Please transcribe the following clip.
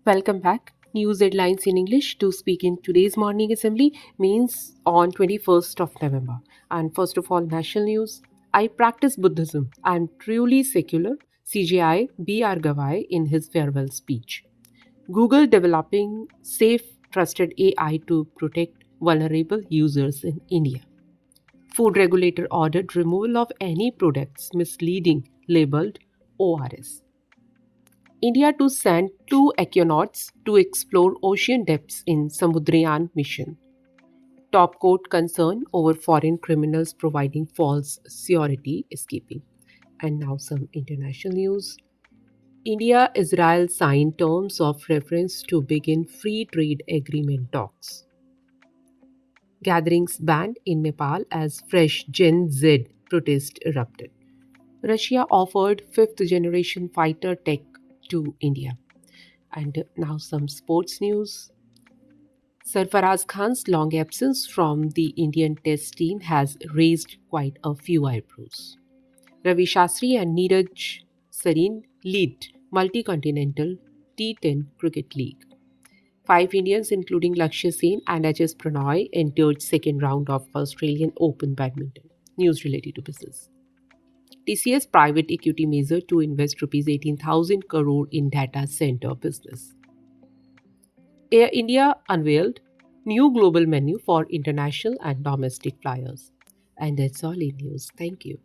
Welcome back. News headlines in English to speak in today's morning assembly means on 21st of November. And first of all, national news. I practice Buddhism. I am truly secular. CGI B.R. Gawai in his farewell speech. Google developing safe, trusted AI to protect vulnerable users in India. Food regulator ordered removal of any products misleading labeled ORS. India to send two astronauts to explore ocean depths in Samudrayan mission. Top court concern over foreign criminals providing false security escaping. And now some international news. India Israel signed terms of reference to begin free trade agreement talks. Gatherings banned in Nepal as fresh Gen Z protest erupted. Russia offered fifth generation fighter tech to India. And now some sports news. Sarfaraz Khan's long absence from the Indian Test team has raised quite a few eyebrows. Ravi Shastri and Neeraj Sareen lead multi-continental T10 Cricket League. Five Indians, including Lakshya Sen and HS Pranoy, entered second round of Australian Open badminton. News related to business. TCS private equity measure to invest rupees 18,000 crore in data center business. Air India unveiled new global menu for international and domestic flyers. And that's all in news. Thank you.